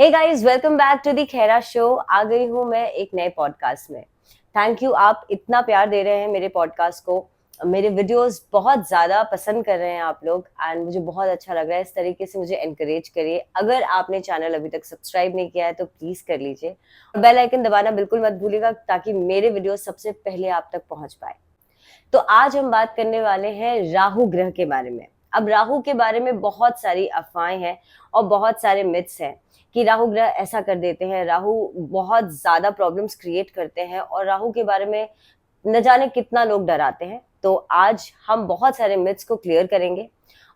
Hey guys, welcome back to the Khaira show. आ गई हूँ मैं एक नए पॉडकास्ट में। थैंक यू, आप इतना प्यार दे रहे हैं मेरे पॉडकास्ट को। मेरे वीडियोस बहुत ज्यादा पसंद कर रहे हैं आप लोग एंड मुझे बहुत अच्छा लग रहा है। इस तरीके से मुझे एनकरेज करिए। अगर आपने चैनल अभी तक सब्सक्राइब नहीं किया है तो प्लीज कर लीजिए। बेल आइकन दबाना बिल्कुल मत भूलिएगा ताकि मेरे वीडियो सबसे पहले आप तक पहुंच पाए। तो आज हम बात करने वाले हैं राहु ग्रह के बारे में। अब राहु के बारे में बहुत सारी अफवाहें हैं और बहुत सारे मिथ्स हैं कि राहु ग्रह ऐसा कर देते हैं, राहु बहुत ज्यादा प्रॉब्लम्स क्रिएट करते हैं और राहु के बारे में न जाने कितना लोग डराते हैं। तो आज हम बहुत सारे मिथ्स को क्लियर करेंगे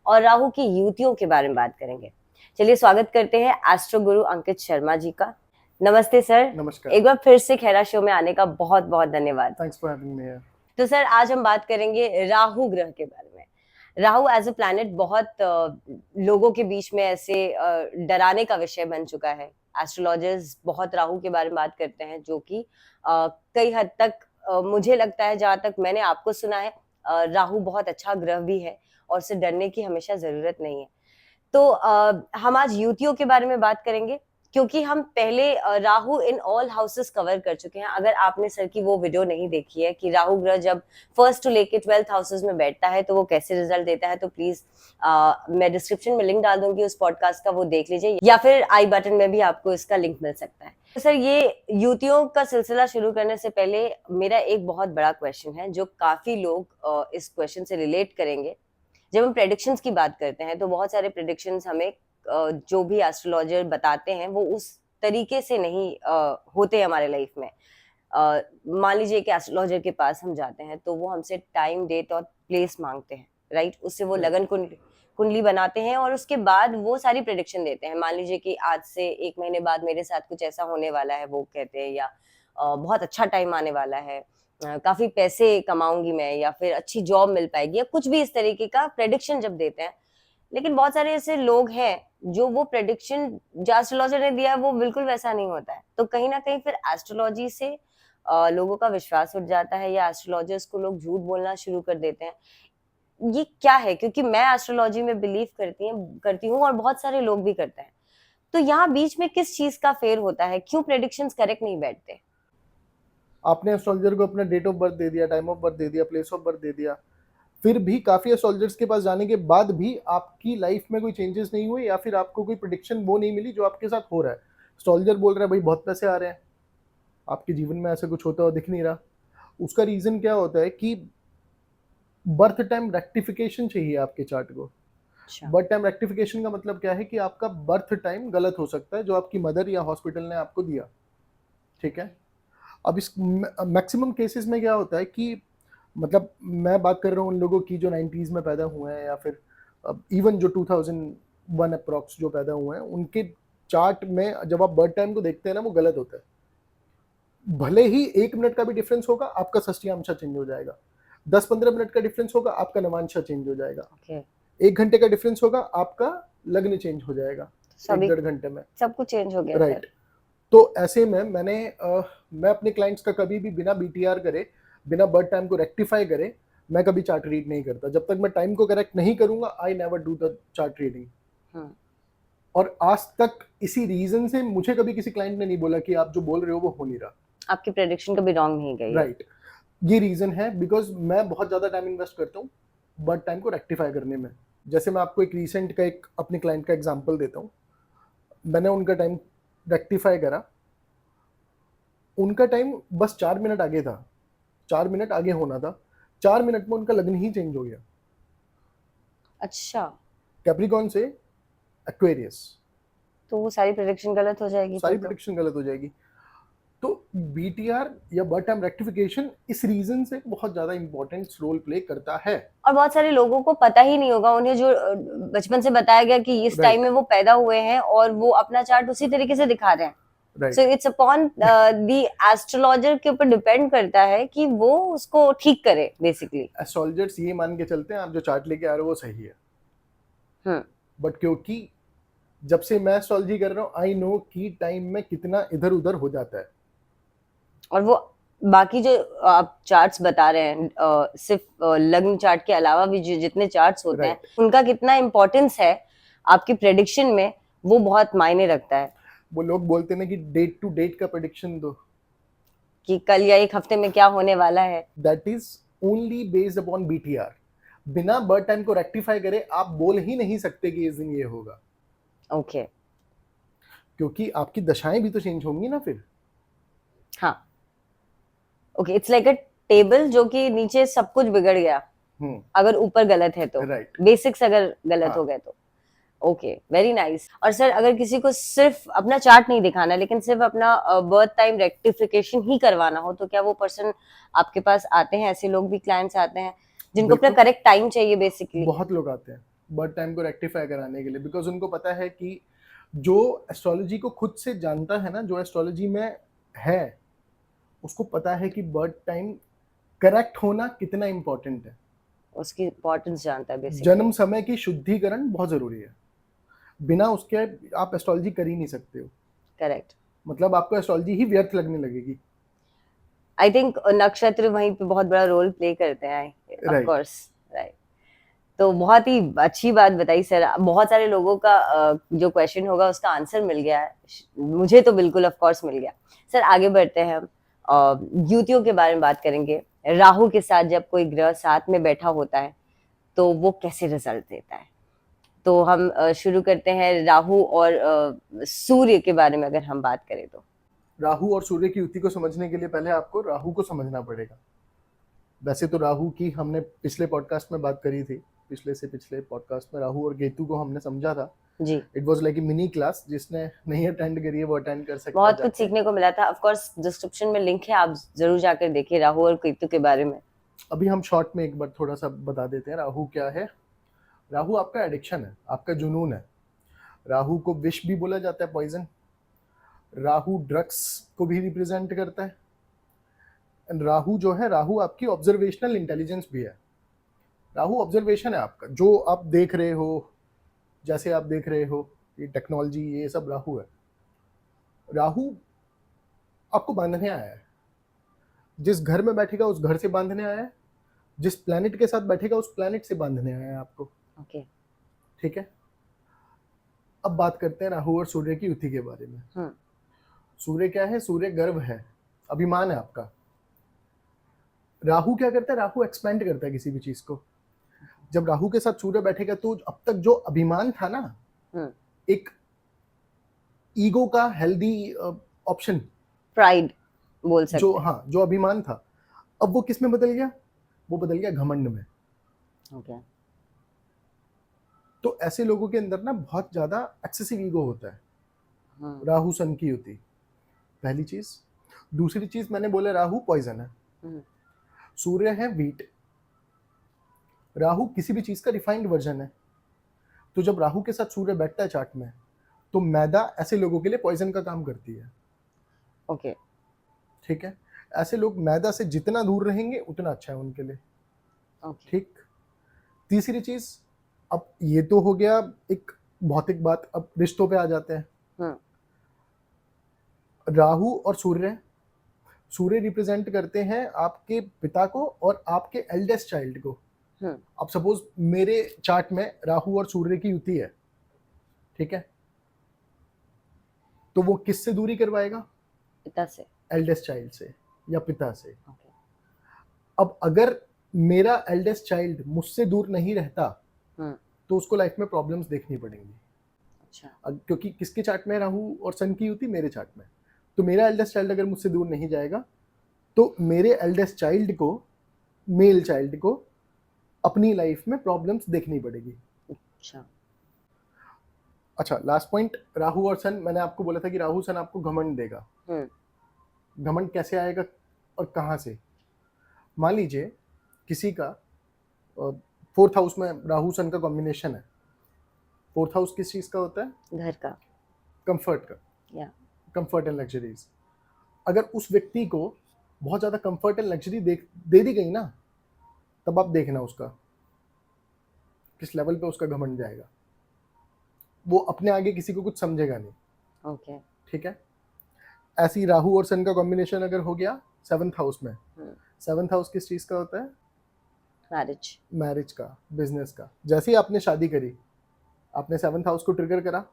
और राहु की युतियों के बारे में बात करेंगे। चलिए स्वागत करते हैं एस्ट्रो गुरु अंकित शर्मा जी का। नमस्ते सर। नमस्कार। एक बार फिर से खैरा शो में आने का बहुत बहुत धन्यवाद। Thanks for having me here. तो सर आज हम बात करेंगे राहु ग्रह के बारे में। राहु एज अ प्लैनेट बहुत लोगों के बीच में ऐसे डराने का विषय बन चुका है। एस्ट्रोलॉजर्स बहुत राहु के बारे में बात करते हैं जो कि कई हद तक मुझे लगता है, जहां तक मैंने आपको सुना है, राहु बहुत अच्छा ग्रह भी है और उससे डरने की हमेशा जरूरत नहीं है। तो हम आज युतियों के बारे में बात करेंगे क्योंकि हम पहले Rahu in all houses cover कर चुके हैं। अगर आपने सर की वो वीडियो नहीं देखी है कि राहु ग्रह जब फर्स्ट टू लेके 12th हाउसेस में बैठता है तो वो कैसे रिजल्ट देता है, तो प्लीज मैं डिस्क्रिप्शन में लिंक डाल दूंगी उस पॉडकास्ट का, वो देख लीजिए या फिर आई बटन में भी आपको इसका लिंक मिल सकता है। तो सर ये युतियों का सिलसिला शुरू करने से पहले मेरा एक बहुत बड़ा क्वेश्चन है जो काफी लोग इस क्वेश्चन से रिलेट करेंगे। जब हम प्रेडिक्शंस की बात करते हैं तो बहुत सारे प्रेडिक्शंस हमें जो भी एस्ट्रोलॉजर बताते हैं वो उस तरीके से नहीं होते हमारे लाइफ में। मान लीजिए कि एस्ट्रोलॉजर के पास हम जाते हैं तो वो हमसे टाइम, डेट और प्लेस मांगते हैं, राइट। उससे वो लगन कुंडली बनाते हैं और उसके बाद वो सारी प्रेडिक्शन देते हैं। मान लीजिए कि आज से 1 महीने बाद मेरे साथ कुछ ऐसा होने वाला है, वो कहते हैं, या बहुत अच्छा टाइम आने वाला है, काफी पैसे कमाऊंगी मैं, या फिर अच्छी जॉब मिल पाएगी, या कुछ भी इस तरीके का प्रेडिक्शन जब देते हैं। लेकिन बहुत सारे ऐसे लोग हैं जो वो प्रेडिक्शन जो एस्ट्रोलॉजर ने दिया है वो बिल्कुल वैसा नहीं होता है। तो कहीं ना कहीं फिर एस्ट्रोलॉजी से लोगों का विश्वास उठ जाता है या एस्ट्रोलॉजर्स को लोग झूठ बोलना शुरू कर देते हैं। ये क्या है? क्योंकि मैं एस्ट्रोलॉजी में बिलीव करती हूँ और बहुत सारे लोग भी करते हैं। तो यहाँ बीच में किस चीज का फेर होता है? क्यों प्रेडिक्शंस करेक्ट नहीं बैठते? आपने एस्ट्रोलॉजर को अपना डेट ऑफ बर्थ दे दिया, टाइम ऑफ बर्थ दे दिया, प्लेस ऑफ बर्थ दे दिया, फिर भी काफ़ी एस्ट्रोलॉजर्स के पास जाने के बाद भी आपकी लाइफ में कोई चेंजेस नहीं हुए या फिर आपको कोई प्रेडिक्शन वो नहीं मिली जो आपके साथ हो रहा है। एस्ट्रोलॉजर बोल रहा है भाई बहुत पैसे आ रहे हैं, आपके जीवन में ऐसा कुछ होता हुआ दिख नहीं रहा। उसका रीज़न क्या होता है कि बर्थ टाइम रेक्टिफिकेशन चाहिए आपके चार्ट को। बर्थ टाइम रेक्टिफिकेशन का मतलब क्या है कि आपका बर्थ टाइम गलत हो सकता है जो आपकी मदर या हॉस्पिटल ने आपको दिया, ठीक है। अब इस मैक्सिमम केसेस में क्या होता है कि मतलब मैं बात कर रहा हूँ उन लोगों की जो 90s में पैदा हुए हैं या फिर इवन जो 2001 अप्रॉक्स जो पैदा हुए हैं, उनके चार्ट में जब आप बर्थ टाइम को देखते हैं ना वो गलत होता है। भले ही 1 मिनट का भी डिफरेंस होगा आपका षष्टियांशा चेंज हो जाएगा, 10-15 मिनट का डिफरेंस होगा आपका नवांशा चेंज हो जाएगा, 1 घंटे का डिफरेंस होगा आपका लग्न चेंज हो जाएगा, 1-1.5 घंटे में सब कुछ चेंज हो गया, राइट। तो ऐसे में मैं अपने क्लाइंट्स का कभी भी बिना बीटीआर करे, बिना बर्थ टाइम को रेक्टिफाई करे, मैं कभी चार्ट रीड नहीं करता। जब तक मैं टाइम को करेक्ट नहीं करूंगा I never do the chart reading. और आज तक इसी रीजन से मुझे कभी किसी क्लाइंट ने नहीं बोला कि आप जो बोल रहे हो वो हो नहीं रहा, आपकी प्रेडिक्शन कभी रॉन्ग नहीं गई, राइट। ये रीजन है बिकॉज मैं बहुत ज्यादा टाइम इन्वेस्ट करता हूँ बर्थ टाइम को रेक्टिफाई करने में। जैसे मैं आपको एक रिसेंट का एक अपने क्लाइंट का एग्जाम्पल देता हूँ। मैंने उनका टाइम रेक्टिफाई करा, उनका टाइम बस 4 मिनट आगे था, 4 मिनट आगे होना था, 4 मिनट में उनका लग्न ही चेंज हो गया। अच्छा, कैप्रिकॉर्न से एक्वेरियस, तो वो सारी प्रेडिक्शन गलत हो जाएगी, सारी प्रेडिक्शन गलत हो जाएगी। तो बीटीआर या बर्थ टाइम रेक्टिफिकेशन इस रीजन से बहुत ज्यादा इंपॉर्टेंट रोल प्ले करता है। और बहुत सारे लोगों को पता ही नहीं होगा, उन्हें जो बचपन से बताया गया कि इस टाइम में वो पैदा हुए हैं और वो अपना चार्ट उसी तरीके से दिखा रहे हैं। So it's upon the astrologer के ऊपर डिपेंड करता है कि वो उसको ठीक करे। बेसिकली एस्ट्रोलॉजर्स ये मान के चलते हैं आप जो चार्ट लेके आ रहे हो वो सही है, बट क्योंकि जब से मैं एस्ट्रोलॉजी कर रहा हूँ आई नो कि टाइम में कितना इधर उधर हो जाता है। और वो बाकी जो आप चार्ट्स बता रहे हैं, सिर्फ लग्न चार्ट के अलावा भी जितने चार्ट्स होते हैं उनका कितना इम्पोर्टेंस है आपकी प्रेडिक्शन में, वो बहुत मायने रखता है। वो लोग बोलते हैं ना कि डेट टू डेट का प्रेडिक्शन दो, कि कल या एक हफ्ते में क्या होने वाला है। That is only based upon BTR. बिना बर्थ टाइम को रेक्टिफाई करे आप बोल ही नहीं सकते कि इस दिन ये होगा, ओके। क्योंकि आपकी दशाएं भी तो चेंज होंगी ना फिर। हाँ। Okay, it's like a table जो कि नीचे सब कुछ बिगड़ गया हम्म। अगर ऊपर गलत है तो, राइट। बेसिक्स अगर गलत हाँ। हो गए तो। Okay, very nice. और सर अगर किसी को सिर्फ अपना चार्ट नहीं दिखाना लेकिन सिर्फ अपना बर्थ टाइम रेक्टिफिकेशन ही करवाना हो तो क्या वो पर्सन आपके पास आते हैं? ऐसे लोग भी क्लाइंट्स आते हैं जिनको अपना बिल्कुल, करेक्ट टाइम चाहिए बेसिकली? बहुत लोग आते हैं बर्थ टाइम को रेक्टिफाई कराने के लिए, बिकॉज उनको पता है कि जो एस्ट्रोलॉजी को खुद से जानता है ना, जो एस्ट्रोलॉजी में है, उसको पता है कि बर्थ टाइम करेक्ट होना कितना इंपॉर्टेंट है। उसकी इम्पोर्टेंस जानता है बेसिकली। जन्म समय की शुद्धिकरण बहुत जरूरी है, बिना उसके आप एस्ट्रोलॉजी कर ही नहीं सकते हो। करेक्ट। मतलब आपको एस्ट्रोलॉजी ही व्यर्थ लगने लगेगी। आई थिंक नक्षत्र वहीं पे बहुत बड़ा रोल प्ले करते हैं, ऑफ राइट। कोर्स। राइट। तो बहुत ही अच्छी बात बताई सर। बहुत सारे लोगों का जो क्वेश्चन होगा उसका आंसर मिल गया है, मुझे तो बिल्कुल ऑफ कोर्स मिल गया। सर आगे बढ़ते हैं हम, युतियों के बारे में बात करेंगे। राहु के साथ जब कोई ग्रह साथ में बैठा होता है तो वो कैसे रिजल्ट देता है? तो हम शुरू करते हैं राहु और सूर्य के बारे में अगर हम बात करें तो। राहु और सूर्य की युति को समझने के लिए पहले आपको राहु को समझना पड़ेगा। वैसे तो राहु की हमने पिछले पॉडकास्ट में बात करी थी, पिछले से पिछले पॉडकास्ट में राहु और केतु को हमने समझा था। जी। It was like a mini class, जिसने नहीं अटेंड करी है वो अटेंड कर सकता है बहुत कुछ जाके। सीखने को मिला था। ऑफ कोर्स डिस्क्रिप्शन में लिंक है, आप जरूर जाकर देखिए राहु और केतु के बारे में। अभी हम शॉर्ट में एक बार थोड़ा सा बता देते हैं राहु क्या है। राहु आपका एडिक्शन है, आपका जुनून है। राहु को विष भी बोला जाता है, पॉइजन। राहु ड्रग्स को भी रिप्रेजेंट करता है। एंड राहु जो है, राहु आपकी ऑब्जर्वेशनल इंटेलिजेंस भी है। राहु ऑब्जर्वेशन है आपका, जो आप देख रहे हो, जैसे आप देख रहे हो ये टेक्नोलॉजी, ये सब राहु है। राहु आपको बांधने आया है। जिस घर में बैठेगा उस घर से बांधने आया है, जिस प्लेनेट के साथ बैठेगा उस प्लेनेट से बांधने आया है आपको। ओके। ठीक है। अब बात करते हैं राहु और सूर्य की युति के बारे में। सूर्य क्या है? सूर्य गर्व है, अभिमान है आपका। राहु क्या करता है? राहु एक्सपेंड करता है किसी भी चीज को। जब राहु के साथ सूर्य बैठेगा तो अब तक जो अभिमान था ना, एक ईगो का हेल्दी ऑप्शन, प्राइड बोल सकते जो हैं। हाँ जो अभिमान था, अब वो किस में बदल गया? वो बदल गया घमंड में। ओके। तो ऐसे लोगों के अंदर ना बहुत ज्यादा एक्सेसिव ईगो होता है। राहु सन की युति, पहली चीज। दूसरी चीज मैंने बोला राहु पॉइजन है, सूर्य है वीट। राहु किसी भी चीज का रिफाइंड वर्जन है। तो जब राहु के साथ सूर्य बैठता है चार्ट में, तो मैदा ऐसे लोगों के लिए पॉइजन का काम करती है। ओके। ठीक है। ऐसे लोग मैदा से जितना दूर रहेंगे उतना अच्छा है उनके लिए। ओके। ठीक। तीसरी चीज, अब ये तो हो गया एक भौतिक बात, अब रिश्तों पे आ जाते हैं। राहु और सूर्य, सूर्य रिप्रेजेंट करते हैं आपके पिता को और आपके एल्डेस्ट चाइल्ड को। अब सपोज मेरे चार्ट में राहु और सूर्य की युति है, ठीक है, तो वो किससे दूरी करवाएगा? पिता से। एल्डेस्ट चाइल्ड से या पिता से। ओके। अब अगर मेरा एल्डेस्ट चाइल्ड मुझसे दूर नहीं रहता तो उसको लाइफ में प्रॉब्लम्स देखनी पड़ेंगी। अच्छा। क्योंकि किसके चार्ट में राहु और सन की युति? मेरे चार्ट में। तो मेरा एल्डेस्ट चाइल्ड अगर मुझसे दूर नहीं जाएगा तो मेरे एल्डेस्ट चाइल्ड को, मेल चाइल्ड को, अपनी लाइफ में प्रॉब्लम्स देखनी पड़ेगी। अच्छा। अच्छा, लास्ट पॉइंट, राहु और सन, मैंने आपको बोला था कि राहु सन आपको घमंड देगा। घमंड कैसे आएगा और कहाँ से? मान लीजिए किसी का 4th हाउस में राहु सन का कॉम्बिनेशन है। 4th हाउस किस चीज का होता है? घर का। कंफर्ट का, या कंफर्ट एंड लग्जरीज। अगर उस व्यक्ति को बहुत ज्यादा कंफर्ट एंड लग्जरी दे दी गई ना, तब आप देखना उसका किस लेवल पे उसका घमंड जाएगा। वो अपने आगे किसी को कुछ समझेगा नहीं। ओके। ठीक है। ऐसी राहु और सन का कॉम्बिनेशन अगर हो गया 7th हाउस में, 7th हाउस किस चीज का होता है? मैरिज। मैरिज का, बिजनेस का। जैसे ही आपने शादी करी, आपने 7th हाउस को ट्रिगर करा,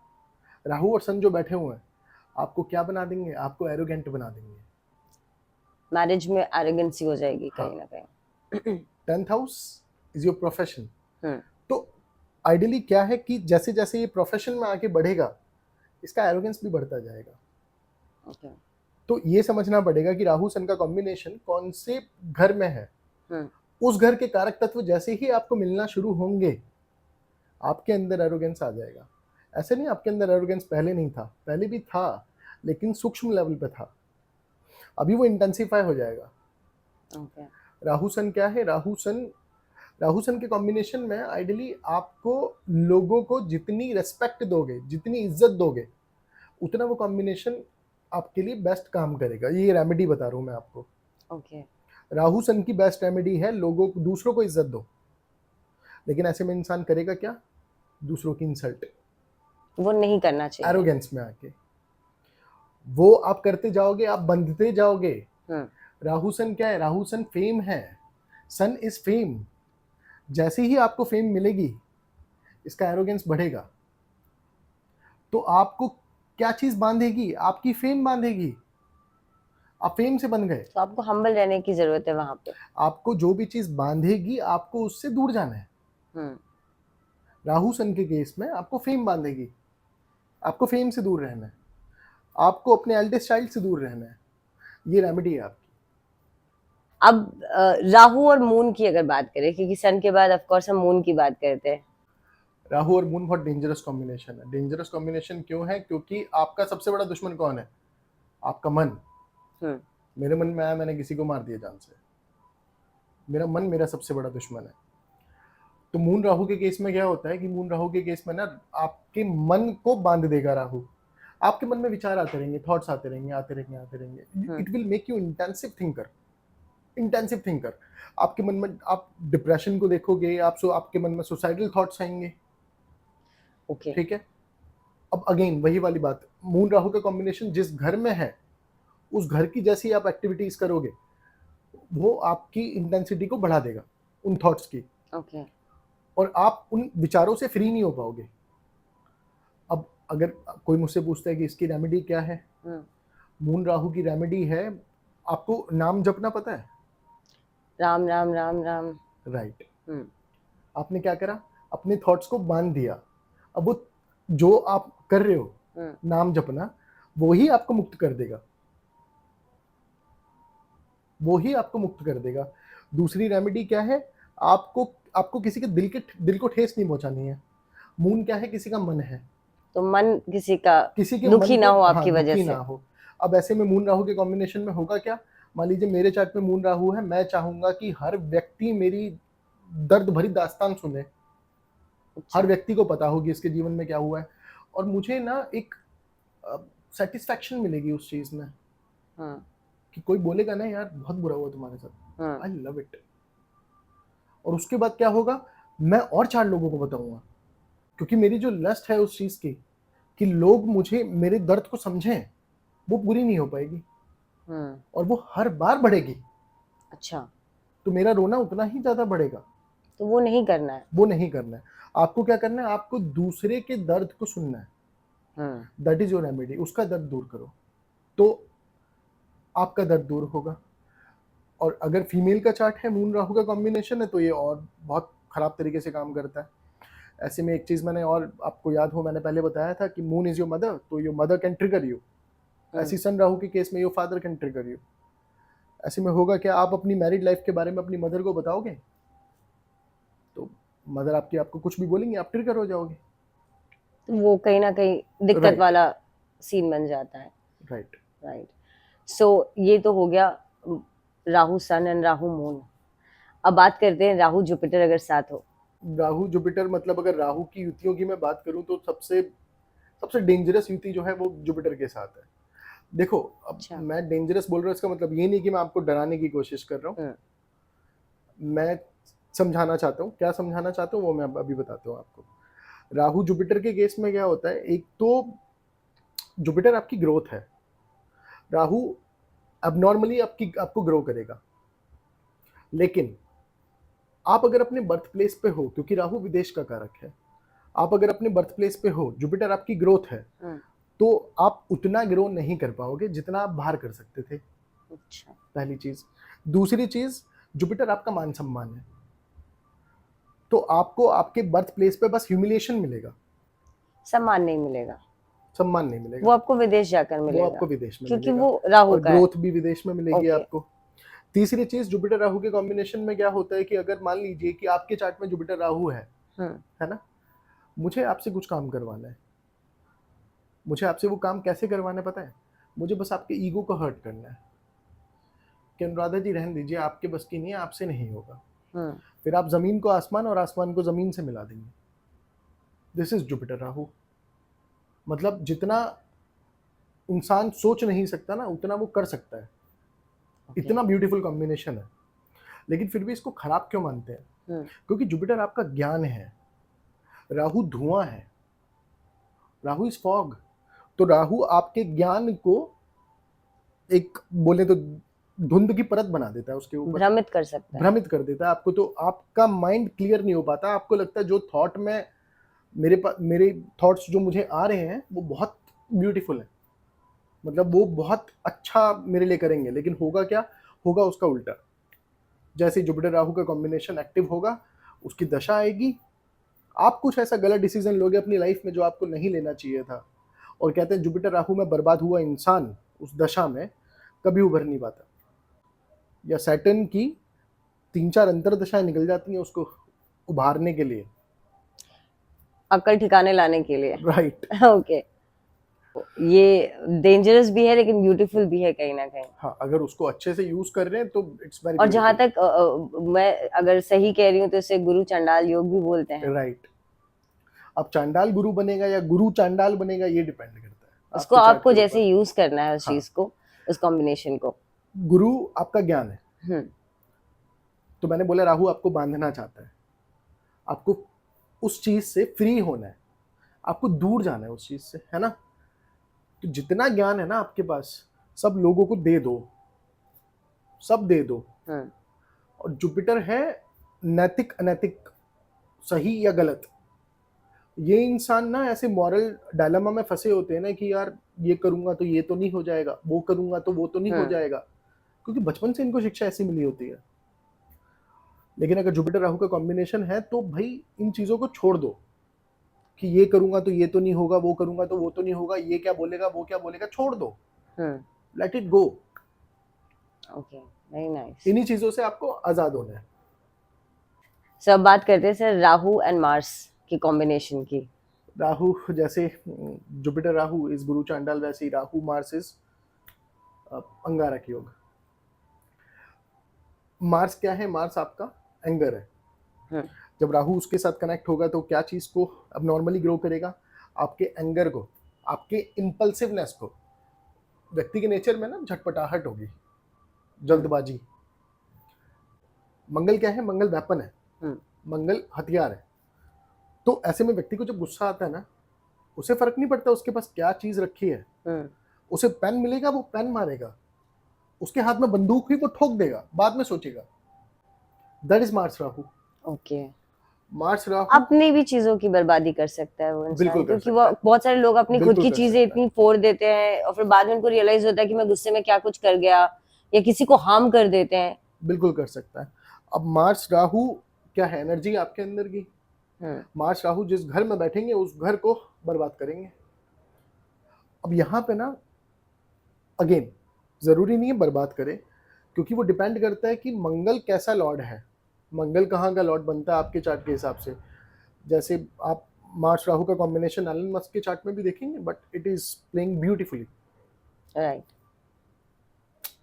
राहु और सन जो बैठे हुए हैं, आपको क्या बना देंगे, आपको एरोगेंट बना देंगे। मैरिज में एरोगेंसी हो जाएगी हाँ। कहीं ना कहीं। 10th house is your profession. Hmm. तो आइडियली क्या है कि जैसे जैसे ये प्रोफेशन में आगे बढ़ेगा, इसका एरोगेंस भी बढ़ता जाएगा। ओके। तो ये समझना पड़ेगा कि राहु सन का कॉम्बिनेशन कौन से घर में है। हम्म। उस घर के कारक तत्व जैसे ही आपको मिलना शुरू होंगे, आपके अंदर एरोगेंस आ जाएगा। ऐसे नहीं आपके अंदर एरोगेंस पहले नहीं था, पहले भी था, लेकिन सूक्ष्म लेवल पे था। अभी वो इंटेंसिफाई हो जाएगा। ओके। राहु सन क्या है? राहु सन के कॉम्बिनेशन में आइडियली आपको लोगों को जितनी रेस्पेक्ट दोगे, जितनी इज्जत दोगे, उतना वो कॉम्बिनेशन आपके लिए बेस्ट काम करेगा। ये रेमेडी बता रहा हूँ मैं आपको। ओके। राहु सन की बेस्ट रेमेडी है लोगों को, दूसरों को इज्जत दो। लेकिन ऐसे में इंसान करेगा क्या? दूसरों की इंसल्ट, वो नहीं करना चाहिए। एरोगेंस में आके वो आप करते जाओगे, आप बंधते जाओगे। हम्म। राहु सन क्या है? राहु सन फेम है। सन इज फेम। जैसे ही आपको फेम मिलेगी, इसका एरोगेंस बढ़ेगा। तो आपको क्या चीज बांधेगी? आपकी फेम बांधेगी। आप फेम से बंध गए। तो आपको हम्बल रहने की जरूरत है वहां पे। आपको जो भी चीज बांधेगी, आपको उससे दूर जाना है। हम्म। राहु सन के केस में आपको फेम बांधेगी। आपको फेम से दूर रहना है। आपको अपने एल्डेस्ट चाइल्ड से दूर रहना है। ये रेमेडी है आपकी। अब राहु और मून की अगर बात करें, क्योंकि सन के बाद ऑफ कोर्स हम मून की बात करते हैं। राहु और मून बहुत डेंजरस कॉम्बिनेशन है। डेंजरस कॉम्बिनेशन क्यों है? क्योंकि आपका सबसे बड़ा दुश्मन कौन है? आपका मन। हम्म। मेरे मन में आया, मैंने किसी को मार दिया जान से। मेरा मन मेरा सबसे बड़ा दुश्मन है। तो मून राहु के केस में क्या होता है कि मून राहु के केस में ना, आपके मन को बांध देगा राहु। आपके मन में विचार आते रहेंगे, थॉट्स आते रहेंगे, आते रहेंगे, आते रहेंगे। It will make you intensive thinker. Intensive thinker. आपके मन में आप डिप्रेशन को देखोगे, आपके मन में सुसाइडल थॉट्स आएंगे। ओके। ठीक है। अब अगेन वही वाली बात, मून राहु का कॉम्बिनेशन जिस घर में है, उस घर की जैसी आप एक्टिविटीज करोगे, वो आपकी इंटेंसिटी को बढ़ा देगा, उन थॉट्स की। ओके। और आप उन विचारों से फ्री नहीं हो पाओगे। अब अगर कोई मुझसे पूछता है कि इसकी रेमेडी क्या है, मून राहु की रेमेडी है, आपको नाम जपना पता है? राम राम राम राम। राइट। हम्म। आपने क्या करा? अपने थॉट्स को बांध दिया। अब वो जो आप कर रहे हो, नाम जपना, वो ही आपको मुक्त कर देगा। वो ही आपको मुक्त कर देगा। दूसरी रेमेडी क्या है? आपको आपको किसी के दिल को ठेस नहीं पहुंचानी है। मून क्या है? किसी का मन है। तो मन किसी का किसी के दुखी मन ना को, हो हाँ, आपकी वजह दुखी से। ना हो। अब ऐसे में मून राहु के कॉम्बिनेशन में होगा क्या? मान लीजिए मेरे चार्ट में मून राहु है, मैं चाहूंगा कि हर व्यक्ति मेरी दर्द भरी दास्तान सुने। अच्छा। हर व्यक्ति को पता होगी इसके जीवन में क्या हुआ है, और मुझे ना एक सेटिस्फैक्शन मिलेगी उस चीज में, कि कोई बोलेगा ना यार बहुत बुरा हुआ तुम्हारे साथ, आई लव इट। और उसके बाद क्या होगा? मैं और 4 लोगों को बताऊंगा, क्योंकि मेरी जो लस्ट है उस चीज की, कि लोग मुझे, मेरे दर्द को समझें, वो पूरी नहीं हो पाएगी। और वो हर बार बढ़ेगी। अच्छा। तो मेरा रोना उतना ही ज्यादा बढ़ेगा। तो वो नहीं करना है। वो नहीं करना है। आपको क्या करना है? आपको दूसरे के दर्द को सुनना है। That is your remedy. उसका दर्द दूर करो, तो आपका दर्द दूर होगा। और अगर फीमेल का चार्ट है, मून राहु का कॉम्बिनेशन है, तो ये और बहुत खराब तरीके से काम करता है। ऐसे में एक चीज मैंने, और आपको याद हो मैंने पहले बताया था कि मून इज योर मदर, तो your mother can trigger you. ऐसी सन राहु के केस में your father can trigger you. ऐसे में होगा क्या? आप अपनी मैरिड लाइफ के बारे में अपनी मदर को बताओगे, तो मदर आपकी आपको कुछ भी बोलेंगे, आप ट्रिगर हो जाओगे। तो वो कहीं ना कहीं दिक्कत Right. वाला सीन बन जाता है। राइट। राइट। सो ये तो हो गया राहु सन एंड राहु मून। अब बात करते हैं राहु जुपिटर अगर साथ हो। राहु जुपिटर मतलब, अगर राहु की युतियों की मैं बात करूं, तो सबसे सबसे डेंजरस युति जो है वो जुपिटर के साथ है। देखो, अब अच्छा। मैं डेंजरस बोल रहा हूँ, इसका मतलब ये नहीं कि मैं आपको डराने की कोशिश कर रहा हूँ। मैं समझाना चाहता हूँ। क्या समझाना चाहता हूँ वो मैं अभी बताता हूँ आपको। राहु जुपिटर के केस में क्या होता है? एक तो जुपिटर आपकी ग्रोथ है। राहु अबनॉर्मली आपको ग्रो करेगा। लेकिन आप अगर अपने बर्थ प्लेस पे हो, क्योंकि राहु विदेश का कारक है, आप अगर अपने बर्थ प्लेस पे हो, जुपिटर आपकी ग्रोथ है, तो आप उतना ग्रो नहीं कर पाओगे जितना आप बाहर कर सकते थे, अच्छा। पहली चीज। दूसरी चीज, जुपिटर आपका मान सम्मान है, तो आपको आपके बर्थ प्लेस पे बस ह्यूमिलिएशन मिलेगा, सम्मान नहीं मिलेगा, सम्मान नहीं वो मिलेगा। आपको विदेश जाकर वो मिलेगा, आपको विदेश में क्योंकि मिलेगा, वो राहु और का है। ग्रोथ भी विदेश में मिलेगी ओके। आपको। तीसरी चीज, जुपिटर राहु के कॉम्बिनेशन में क्या होता है कि अगर मान लीजिए कि आपके चार्ट में जुपिटर राहु हम्म। है ना, मुझे आपसे कुछ काम करवाना है, मुझे आपसे वो काम कैसे करवाना है पता है? मुझे बस आपके ईगो को हर्ट करना है कि अनुराधा जी रहने दीजिए, आपके बस की नहीं है, आपसे नहीं होगा। हम्म। फिर आप जमीन को आसमान और आसमान को जमीन से मिला देंगे। This is Jupiter Rahu. मतलब जितना इंसान सोच नहीं सकता ना, उतना वो कर सकता है। ओके। इतना ब्यूटीफुल कॉम्बिनेशन है। लेकिन फिर भी इसको खराब क्यों मानते हैं? क्योंकि जुपिटर आपका ज्ञान है, राहु धुआं है, राहु इज फॉग। तो राहु आपके ज्ञान को एक बोले तो धुंध की परत बना देता है उसके ऊपर, भ्रमित कर सकता है। भ्रमित कर देता है आपको। तो आपका माइंड क्लियर नहीं हो पाता, आपको लगता है जो थॉट में मेरे थॉट्स जो मुझे आ रहे हैं वो बहुत ब्यूटीफुल है, मतलब वो बहुत अच्छा मेरे लिए करेंगे, लेकिन होगा क्या? होगा उसका उल्टा। जैसे जुपिटर राहु का कॉम्बिनेशन एक्टिव होगा, उसकी दशा आएगी, आप कुछ ऐसा गलत डिसीजन लोगे अपनी लाइफ में जो आपको नहीं लेना चाहिए था। और कहते हैं जुपिटर राहु में बर्बाद हुआ इंसान उस दशा में कभी उभर नहीं पाता, या सैटर्न की 3-4 अंतर दशाएं निकल जाती हैं उसको उभारने के लिए, अक्ल ठिकाने लाने के लिए। राइट। ओके। ये डेंजरस भी है लेकिन ब्यूटीफुल भी है कहीं ना कहीं। हाँ, अगर उसको अच्छे से यूज कर रहे हैं तो इट्स वेरी और जहां ब्यूटीफुल। तक मैं अगर सही कह रही हूँ तो इसे गुरु चंडाल योग भी बोलते हैं। राइट। अब चांडाल गुरु बनेगा या गुरु चांडाल बनेगा, ये डिपेंड करता है उसको आपके चार्ट आपको के जैसे ऊपर। यूज करना है उस हाँ, चीज को, उस कॉम्बिनेशन को। गुरु आपका ज्ञान है, हम्म। तो मैंने बोला राहु आपको बांधना चाहता है, आपको उस चीज से फ्री होना है, आपको दूर जाना है उस चीज से, है ना? तो जितना ज्ञान है ना आपके पास, सब लोगों को दे दो, सब दे दो। हम्म। और जुपिटर है नैतिक अनैतिक, सही या गलत। ये इंसान ना ऐसे मॉरल डायलेमा में फंसे होते हैं ना कि यार ये करूंगा तो ये तो नहीं हो जाएगा, वो करूंगा तो वो तो नहीं हो जाएगा, क्योंकि बचपन से इनको शिक्षा ऐसी मिली होती है। लेकिन अगर जुपिटर राहु का कॉम्बिनेशन है तो भाई इन चीजों को छोड़ दो कि ये करूंगा तो ये तो नहीं होगा, वो करूंगा तो वो तो नहीं होगा, ये क्या बोलेगा वो क्या बोलेगा, छोड़ दो, let it go. Okay, very nice. इन्हीं चीजों से आपको आजाद होना है। सर अब बात करते हैं सर राहु एंड मार्स की कॉम्बिनेशन की। राहु जैसे जुपिटर राहु इस गुरु चांडाल, वैसे ही राहु मार्स इज अंगारक योग। मार्स क्या है? मार्स आपका एंगर है। जब राहु उसके साथ कनेक्ट होगा तो क्या चीज को अब नॉर्मली ग्रो करेगा? आपके एंगर को, आपके इंपल्सिवनेस को। व्यक्ति के नेचर में ना झटपटाहट होगी, जल्दबाजी। मंगल क्या है? मंगल वेपन है, मंगल हथियार है। तो ऐसे में व्यक्ति को जब गुस्सा आता है ना, उसे फर्क नहीं पड़ता उसके पास क्या चीज रखी है। उसे पेन मिलेगा, वो पेन मारेगा, उसके हाथ में बंदूक हुई वो ठोक देगा, बाद में सोचेगा। That is Mars Rahu. Okay. Mars Rahu अपनी भी चीजों की बर्बादी कर सकता है वो इंसान, बिल्कुल कर क्योंकि सकता वो है, बहुत सारे लोग अपनी खुद बिल्कुल की कर चीजें सकता है, इतनी फोड़ देते हैं और फिर बाद में उनको रियलाइज होता है कि मैं गुस्से में क्या कुछ कर गया, या किसी को हार्म कर देते हैं। बिल्कुल कर सकता है। अब मार्स राहु क्या है? एनर्जी आपके अंदर की। मार्स राहु जिस घर में बैठेंगे उस घर को बर्बाद करेंगे। अब यहाँ पे ना अगेन जरूरी नहीं है बर्बाद करे, क्योंकि वो डिपेंड करता है कि मंगल कैसा लॉर्ड है, मंगल कहाँ का लॉर्ड बनता है आपके चार्ट के हिसाब से। जैसे आप मार्स राहु का कॉम्बिनेशन एलन मस्क के चार्ट में भी देखेंगे, but it is playing beautifully. Right.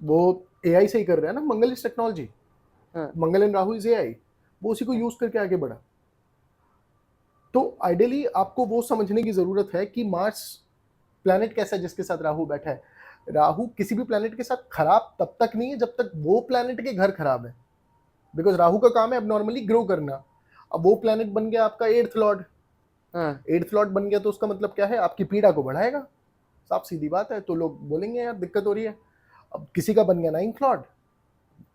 वो एआई से ही कर रहे हैं ना, Mangal is technology, Mangal and Rahu is AI, वो उसी को यूज करके आगे बढ़ा। तो आइडियली आपको वो समझने की जरूरत है कि मार्स प्लैनेट कैसा है जिसके साथ राहु बैठा है। राहु किसी भी प्लैनेट के साथ खराब तब तक नहीं है जब तक वो प्लैनेट के घर खराब है, बिकॉज राहु का काम है अब नॉर्मली ग्रो करना। अब वो प्लैनेट बन गया आपका एट्थ लॉर्ड, एट्थ लॉर्ड बन गया तो उसका मतलब क्या है? आपकी पीड़ा को बढ़ाएगा, साफ सीधी बात है। तो लोग बोलेंगे यार दिक्कत हो रही है। अब किसी का बन गया नाइन्थ लॉर्ड,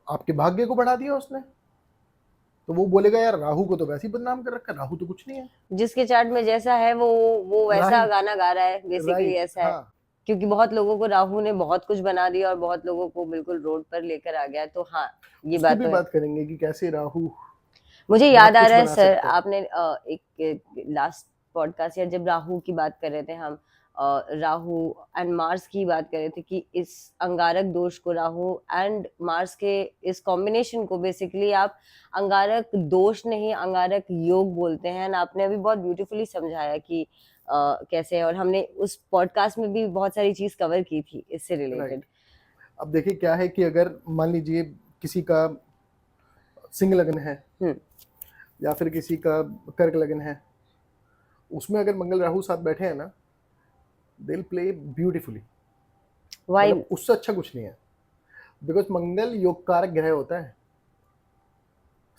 आपके भाग्य को बढ़ा दिया उसने। तो वो बोलेगा यार राहु को तो वैसे ही बदनाम कर रखा है, राहु तो कुछ नहीं है। जिसके चार्ट में जैसा है वो वैसा राइट, गाना गा रहा है, बेसिकली राइट, ऐसा है। हाँ। क्योंकि बहुत लोगों को राहु ने बहुत कुछ बना दिया और बहुत लोगों को बिल्कुल रोड पर लेकर आ गया, तो हाँ, ये उसकी बात भी तो है। बात करेंगे कि कैसे राहु मुझे याद बहुत आ कुछ रहा है बना सर, सकता है। आपने एक लास्ट पॉडकास्ट या जब राहु की बात कर रहे थे हम, राहु एंड मार्स की बात कर रहे थे कि इस अंगारक दोष को, राहु एंड मार्स के इस कॉम्बिनेशन को बेसिकली आप अंगारक दोष नहीं अंगारक योग बोलते हैं। And आपने अभी बहुत ब्यूटीफुली समझाया कि कैसे है, और हमने उस पॉडकास्ट में भी बहुत सारी चीज कवर की थी इससे रिलेटेड। राइट। अब देखिए क्या है कि अगर मान लीजिए किसी का सिंह लग्न है हम्म। या फिर किसी का कर्क लग्न है, उसमें अगर मंगल राहु साथ बैठे हैं ना, they will play beautifully. Why? मतलब उससे अच्छा कुछ नहीं है, बिकॉज मंगल योग कारक ग्रह होता है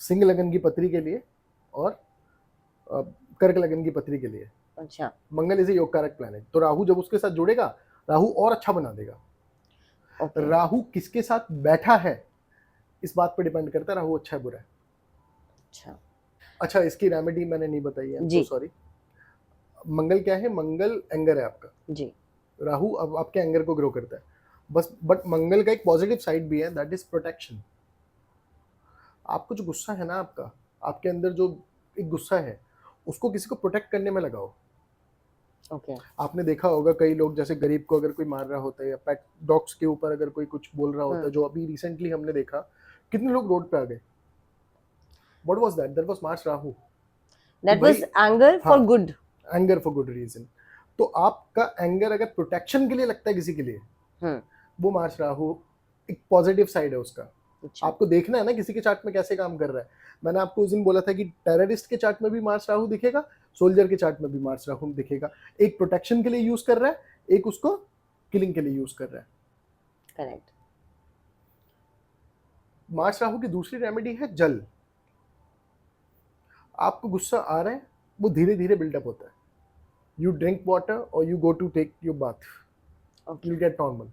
सिंह लगन की पत्री के लिए और अ, कर्क लगन की पत्री के लिए। अच्छा। मंगल इज ए योग कारक प्लैनेट, तो राहु जब उसके साथ जुड़ेगा, राहु और अच्छा बना देगा। ओके। राहु किसके साथ बैठा है इस बात पर डिपेंड करता है राहु अच्छा है बुरा है। अच्छा अच्छा, इसकी रेमेडी मैंने नहीं बताई है, I am so ji. Sorry. मंगल क्या है? मंगल एंगर है आपका, जी। राहु अब आपके एंगर को ग्रो करता है बस। बट मंगल का एक पॉजिटिव साइड भी है, दैट इज प्रोटेक्शन। आपको जो गुस्सा है ना, आपका आपके अंदर जो एक गुस्सा है, उसको किसी को प्रोटेक्ट करने में लगाओ। ओके। आपने देखा होगा कई लोग, जैसे गरीब को अगर कोई मार रहा होता है या पेट डॉग्स के ऊपर अगर कोई कुछ बोल रहा होता है, जो अभी रिसेंटली हमने देखा, कितने लोग रोड पे आ गए। What was that? That was Mars Rahu. कि दैट भाई, वाज एंगर हाँ, for good. Anger for good reason. तो आपका एंगर अगर प्रोटेक्शन के लिए लगता है किसी के लिए, हम्म। वो मार्स राहु एक पॉजिटिव साइड है उसका। अच्छा। आपको देखना है ना किसी के चार्ट में कैसे काम कर रहा है। मैंने आपको उस दिन बोला था कि टेररिस्ट के चार्ट में भी मार्स राहु दिखेगा, सोल्जर के चार्ट में भी मार्स राहु दिखेगा। एक प्रोटेक्शन के लिए यूज कर रहा है, एक उसको किलिंग के लिए यूज कर रहा है। करेक्ट। मार्स राहु की दूसरी रेमेडी है जल। आपको गुस्सा आ रहा है, वो धीरे धीरे बिल्डअप होता है। यू ड्रिंक वाटर और you go to take your bath, okay. You get normal.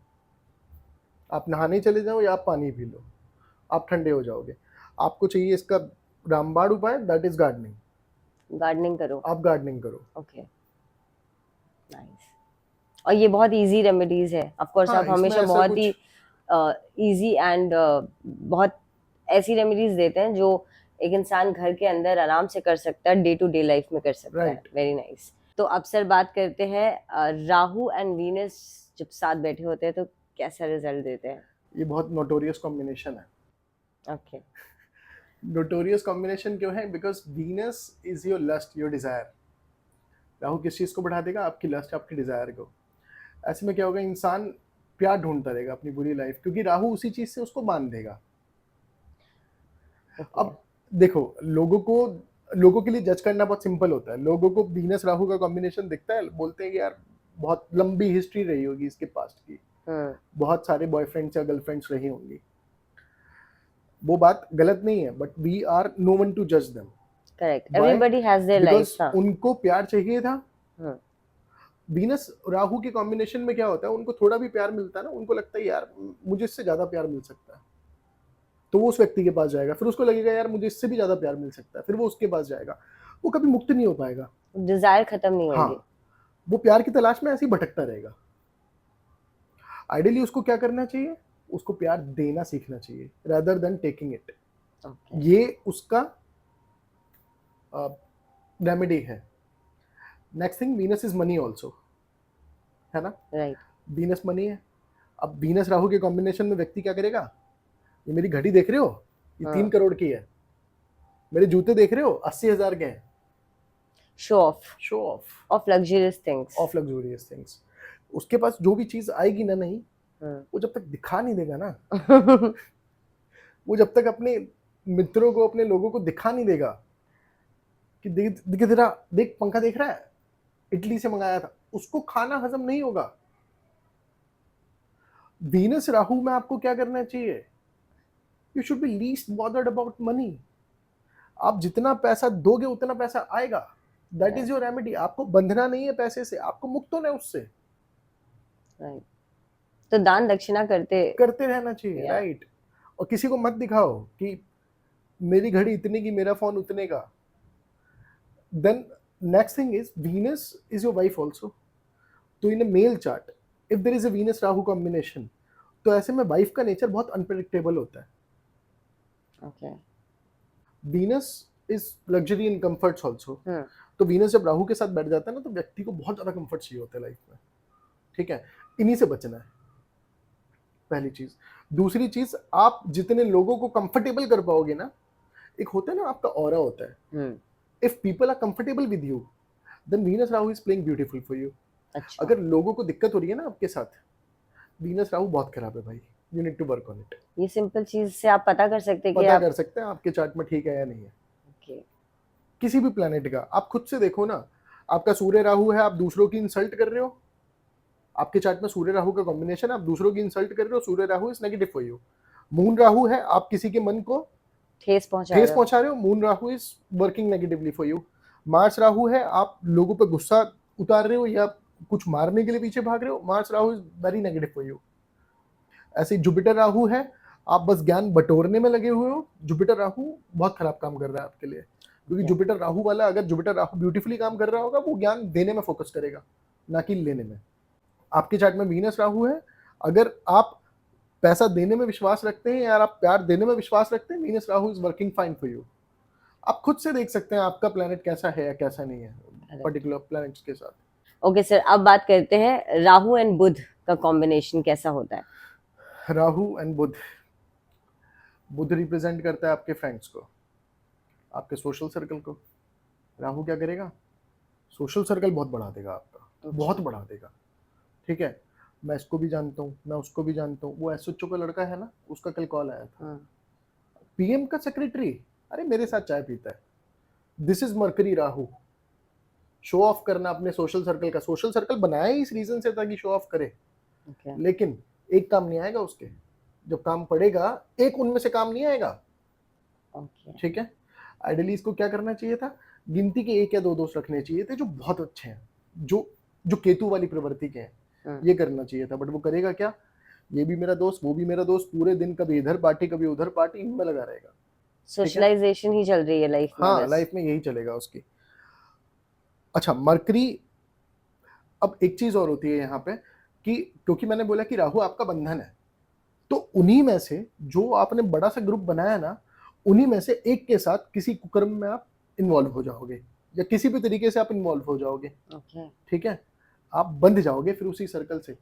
आप नहाने चले जाओ या आप पानी पी लो, आप ठंडे हो जाओगे। आपको चाहिए इसका रामबाण उपाय, दैट इज गार्डनिंग। गार्डनिंग करो। आप गार्डनिंग करो। ओके। नाइस। और ये बहुत इजी रेमेडीज है, ऑफ कोर्स हाँ, आप इसमें हमेशा ऐसा बहुत ही कुछ इजी एंड बहुत ऐसी रेमेडीज देते हैं जो एक इंसान घर के अंदर आराम से कर सकता है, डे टू डे लाइफ में कर सकता है। राइट। Very nice. तो अब सर बात करते हैं, राहु एंड वीनस जब साथ बैठे होते हैं तो कैसा रिजल्ट देते हैं? ये बहुत नोटोरियस कॉम्बिनेशन है। ओके। नोटोरियस कॉम्बिनेशन क्यों है? Because Venus is your lust, your desire. Rahu किस चीज को बढ़ा देगा? आपकी लस्ट, आपकी डिजायर को। ऐसे में क्या होगा, इंसान प्यार ढूंढता रहेगा अपनी पूरी लाइफ, क्योंकि राहु उसी चीज से उसको बांध देगा। ओके। अब देखो, लोगों के लिए जज करना बहुत सिंपल होता है। लोगों को वीनस राहु का कॉम्बिनेशन दिखता है, बोलते हैं कि यार बहुत लंबी हिस्ट्री रही होगी इसके पास्ट की, बहुत सारे बॉयफ्रेंड्स या गर्लफ्रेंड्स रही होंगी। वो बात गलत नहीं है, but we are no one to जज them. Correct. Why? Everybody has their because life. हाँ। उनको प्यार चाहिए था। हम्म। वीनस राहु के कॉम्बिनेशन में क्या होता है, उनको थोड़ा भी प्यार मिलता है ना, उनको लगता है यार मुझे इससे ज्यादा प्यार मिल सकता है, तो वो उस व्यक्ति के पास जाएगा। फिर उसको लगेगा यार मुझे इससे भी ज्यादा प्यार मिल सकता है, फिर वो उसके पास जाएगा। वो कभी मुक्त नहीं हो पाएगा। डिजायर खत्म नहीं होंगे। हाँ, वो प्यार की तलाश में ऐसे ही भटकता रहेगा। आइडियली उसको क्या करना चाहिए? उसको प्यार देना सीखना चाहिए, rather than taking it. Okay. ये उसका रेमेडी है। Next thing, Venus is money also, है ना? राइट। वीनस मनी है। अब वीनस राहु के कॉम्बिनेशन में व्यक्ति क्या करेगा? ये मेरी घड़ी देख रहे हो, ये 3 करोड़ की है। मेरे जूते देख रहे हो, 80,000 के हैं। Show off. Show off of luxurious things. Of luxurious things. उसके पास जो भी चीज आएगी ना, नहीं, वो जब तक दिखा नहीं देगा ना, वो जब तक अपने मित्रों को, अपने लोगों को दिखा नहीं देगा कि देख देख तेरा, देख पंखा देख रहा है, इटली से मंगाया था, उसको खाना हजम नहीं होगा। वीनस राहु में आपको क्या करना चाहिए? You should be least bothered about money. आप जितना पैसा दोगे उतना पैसा आएगा। That is your remedy. आपको बंधना नहीं है पैसे से, आपको मुक्त होना है उससे। राइट। तो दान दक्षिणा करते करते रहना चाहिए, या राइट। और किसी को मत दिखाओ कि मेरी घड़ी इतने की, मेरा फोन उतने का. Then next thing is Venus is your wife also. तो in male chart if there is a Venus Rahu combination, तो ऐसे में वाइफ का नेचर बहुत अनप्रेडिक्टेबल होता है. Okay. Venus is luxury and comforts also. तो वीनस जब राहु के साथ बैठ जाता है ना, तो व्यक्ति को बहुत ज्यादा कंफर्ट चाहिए होता है लाइफ में. ठीक है, इन्हीं से बचना है, पहली चीज. दूसरी चीज, आप जितने लोगों को कंफर्टेबल कर पाओगे ना, एक होता है ना आपका ऑरा होता है. If people are comfortable with you, then Venus Rahu is playing beautiful for you. अच्छा. अगर लोगों को दिक्कत हो रही है ना आपके साथ, वीनस राहु बहुत खराब है भाई. You need to work on it. ये सिंपल चीज से आप पता कर सकते हैं कि पता आप कर सकते हैं आपके चार्ट में ठीक है या नहीं है. ओके. किसी भी प्लेनेट का आप खुद से देखो ना. आपका सूर्य राहु है, आप दूसरों की इंसल्ट कर रहे हो. आपके चार्ट में सूर्य राहु का कॉम्बिनेशन, आप दूसरों की इंसल्ट कर रहे हो. Surya Rahu is negative for you. Moon Rahu है, आप किसी के मन को ठेस ठेस पहुंचा रहे हो. Moon Rahu is working negatively for you. Mars Rahu है, आप लोगों पर गुस्सा उतार रहे हो या कुछ मारने के लिए पीछे भाग रहे हो. Mars Rahu is very negative for you. ऐसे जुपिटर राहु है, आप बस ज्ञान बटोरने में लगे हुए हो. जुपिटर राहु बहुत खराब काम कर रहा है आपके लिए, क्योंकि जुपिटर राहु वाला, अगर जुपिटर राहु ब्यूटीफुली काम कर रहा होगा, वो ज्ञान देने में फोकस करेगा, ना कि लेने में. आपके चार्ट में वीनस राहु है, अगर आप पैसा देने में विश्वास रखते हैं या आप प्यार देने में विश्वास रखते हैं, Venus Rahu is working fine for you. आप खुद से देख सकते हैं आपका प्लेनेट कैसा है या कैसा नहीं है पर्टिकुलर प्लैनेट्स के साथ. ओके सर, अब बात करते हैं राहु एंड बुध का कॉम्बिनेशन कैसा होता है. राहु एंड बुध. बुध रिप्रेजेंट करता है आपके फ्रेंड्स को, आपके सोशल सर्कल को. राहु क्या करेगा? सोशल सर्कल बहुत बढ़ा देगा आपका, बहुत बढ़ा देगा. ठीक है, मैं इसको भी जानता हूँ, मैं उसको भी जानता हूँ. वो एसएचओ का लड़का है ना, उसका कल कॉल आया था. पीएम का सेक्रेटरी, अरे मेरे साथ चाय पीता है. This is mercury Rahu. Show off करना अपने सोशल सर्कल का. सोशल सर्कल बनाया ही इस रीजन से ताकि शो ऑफ करे. लेकिन एक काम नहीं आएगा उसके. जब काम पड़ेगा, एक उनमें से काम नहीं आएगा. ठीक है, आइडियली इसको क्या करना चाहिए था? गिनती के 1 या 2 दोस्त रखने चाहिए थे जो बहुत अच्छे हैं, जो केतु वाली प्रवृत्ति के हैं. ये करना चाहिए था, बट वो करेगा क्या? ये भी मेरा दोस्त, वो भी मेरा दोस्त, पूरे दिन कभी इधर पार्टी कभी उधर पार्टी, इनमें लगा रहेगा. सोशलाइजेशन ही चल रही है लाइफ में. हाँ, लाइफ में यही चलेगा उसकी. अच्छा, मरकरी. अब एक चीज और होती है यहाँ पे कि क्योंकि मैंने बोला कि राहु आपका बंधन है, तो उन्हीं में से जो आपने बड़ा सा ग्रुप बनाया ना, उन्हीं में से एक के साथ किसी कुकर्म में आप इन्वॉल्व हो जाओगे, या किसी भी तरीके से आप इन्वॉल्व हो जाओगे. ठीक है, आप बंध जाओगे फिर उसी सर्कल से.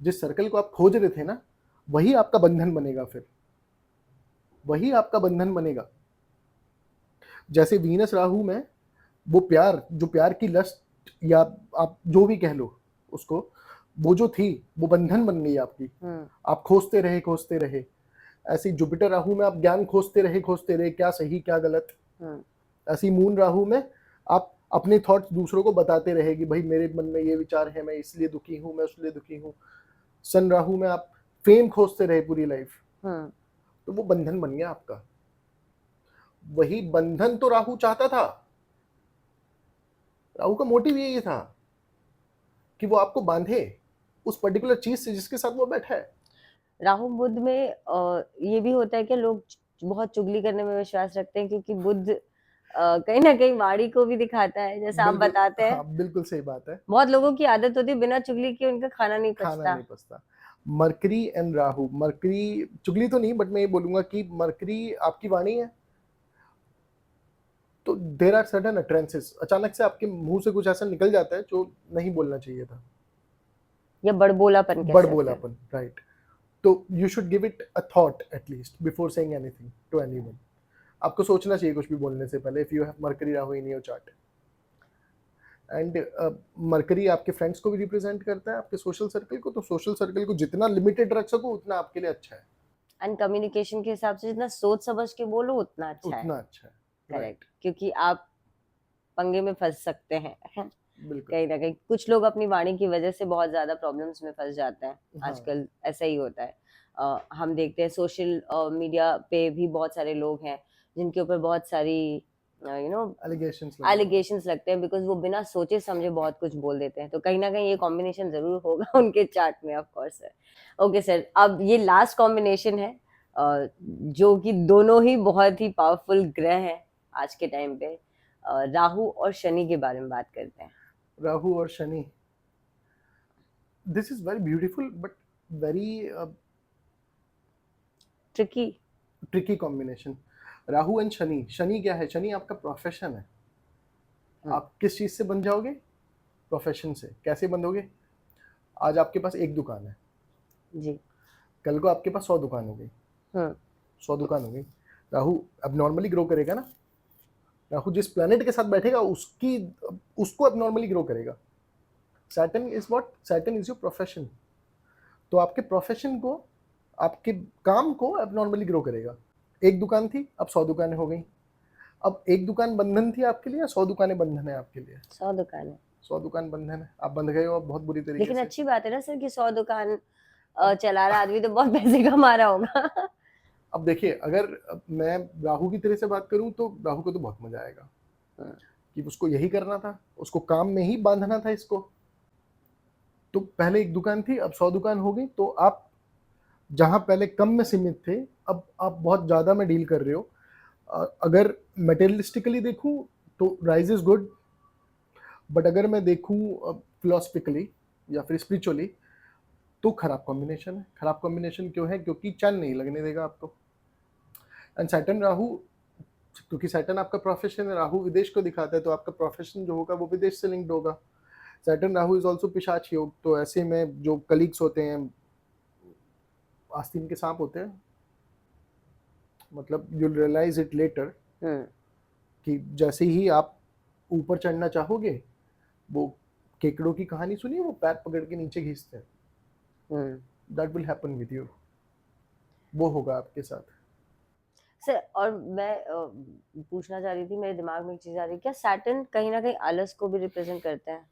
जिस सर्कल को आप खोज रहे थे ना, वही आपका बंधन बनेगा. फिर वही आपका बंधन बनेगा. जैसे वीनस राहु में वो प्यार, जो प्यार की लस्ट या आप जो भी कह लो उसको, वो जो थी वो बंधन बन गई आपकी. आप खोजते रहे. ऐसी जुपिटर राहु में आप ज्ञान खोजते रहे, क्या सही क्या गलत. ऐसी मून राहु में आप अपने थॉट्स दूसरों को बताते रहे कि भाई मेरे मन में ये विचार है, मैं इसलिए दुखी हूँ, मैं उसलिए दुखी हूँ. सन राहु में आप फेम खोजते रहे पूरी लाइफ. तो वो बंधन बन गया आपका. वही बंधन तो राहु चाहता था. राहु का मोटिव यही था कि वो आपको बांधे उस पर्टिकुलर चीज से जिसके साथ वो बैठा है. राहु बुध में ये भी होता है कि लोग बहुत चुगली करने में विश्वास रखते हैं, क्योंकि बुध कहीं ना कहीं वाणी को भी दिखाता है, जैसा आप बताते हैं. हाँ, बिल्कुल सही बात है. बहुत लोगों की आदत होती है बिना चुगली के उनका खाना नहीं पचता. Mercury and Rahu. मरकरी चुगली तो नहीं, बट मैं ये बोलूंगा कि मरकरी आपकी वाणी है. तो देयर आर सर्टेन अटरेंसेस. अचानक से आपके मुंह से कुछ ऐसा निकल जाता है जो नहीं बोलना चाहिए था, या बड़बोलापन. राइट. तो you should give it a thought at least before saying anything to anyone. आपको सोचना चाहिए कुछ भी बोलने से पहले, if you have Mercury Rahu in your chart. And Mercury आपके फ्रेंड्स को भी रिप्रेजेंट करता है, आपके सोशल सर्कल को. तो सोशल सर्कल को जितना लिमिटेड रख सको उतना आपके लिए अच्छा है. एंड कम्युनिकेशन के हिसाब से जितना सोच समझ के बोलो उतना अच्छा है. करेक्ट, क्योंकि आप पंगे में फंस सकते हैं. कहीं ना कहीं कुछ लोग अपनी वाणी की वजह से बहुत ज्यादा प्रॉब्लम्स में फंस जाते हैं. आजकल ऐसा ही होता है. हम देखते हैं सोशल मीडिया पे भी बहुत सारे लोग हैं जिनके ऊपर बहुत सारी एलिगेशंस लगते हैं, बिकॉज वो बिना सोचे समझे बहुत कुछ बोल देते हैं. तो कहीं ना कहीं ये कॉम्बिनेशन जरूर होगा उनके चार्ट में, of course sir. Okay sir, अब ये लास्ट कॉम्बिनेशन है जो कि दोनों ही बहुत ही पावरफुल ग्रह हैं आज के टाइम पे। राहु और शनि के बारे में बात करते हैं। राहु और Shani, this is very beautiful but very tricky. Tricky combination. Rahu and Shani, Shani क्या है? शनि आपका प्रोफेशन है। आप किस चीज से बन जाओगे? प्रोफेशन से। कैसे बंधोगे? आज आपके पास एक दुकान है, जी। कल को आपके पास 100 दुकान हो गई। 100 दुकान हो गई, राहु अब नॉर्मली ग्रो करेगा ना। राहु जिस प्लेनेट के साथ बैठेगा उसको अब नॉर्मली ग्रो करेगा। Saturn is what? Saturn is your profession. तो आपके प्रोफेशन को, आपके काम को अब नॉर्मली ग्रो करेगा। एक दुकान थी, अब 100 दुकानें हो गई। अब एक दुकान बंधन थी आपके लिए या 100 दुकानें बंधन है आपके लिए? 100 दुकान है। 100 दुकान बंधन है, आप बंध गए हो अब बहुत बुरी तरीके लेकिन से। अच्छी बात है ना सर कि 100 दुकान चला रहा आदमी तो बहुत पैसे कमा रहा होगा। अब देखिए, अगर मैं राहु की तरह से बात करूं तो राहु को तो बहुत मजा आएगा कि उसको यही करना था, उसको काम में ही बांधना था इसको। तो पहले एक दुकान थी, अब 100 दुकान हो गई। तो आप जहां पहले कम में सीमित थे, अब आप बहुत ज्यादा में डील कर रहे हो। अगर मटेरियलिस्टिकली देखूं तो राइज इज गुड, बट अगर मैं देखूं फिलोसफिकली या फिर स्पिरिचुअली तो खराब कॉम्बिनेशन है। खराब कॉम्बिनेशन क्यों है? क्योंकि चैन नहीं लगने देगा आपको। एंड सैटर्न राहु, क्योंकि सैटर्न आपका प्रोफेशन है, राहु विदेश को दिखाता है, तो आपका प्रोफेशन जो होगा वो विदेश से लिंक्ड होगा। सैटर्न राहु इज ऑल्सो पिशाच योग, तो ऐसे में जो कलीग्स होते हैं आस्तीन के सांप होते हैं। मतलब यू रियलाइज इट लेटर कि जैसे ही आप ऊपर चढ़ना चाहोगे, वो केकड़ों की कहानी सुनिए, वो पैर पकड़ के नीचे खींचते हैं। That will happen with you, वो होगा आपके साथ। सर और मैं पूछना चाह रही थी, मेरे दिमाग में एक चीज आ रही है, क्या सैटर्न कहीं ना कहीं आलस को भी रिप्रेजेंट करते हैं?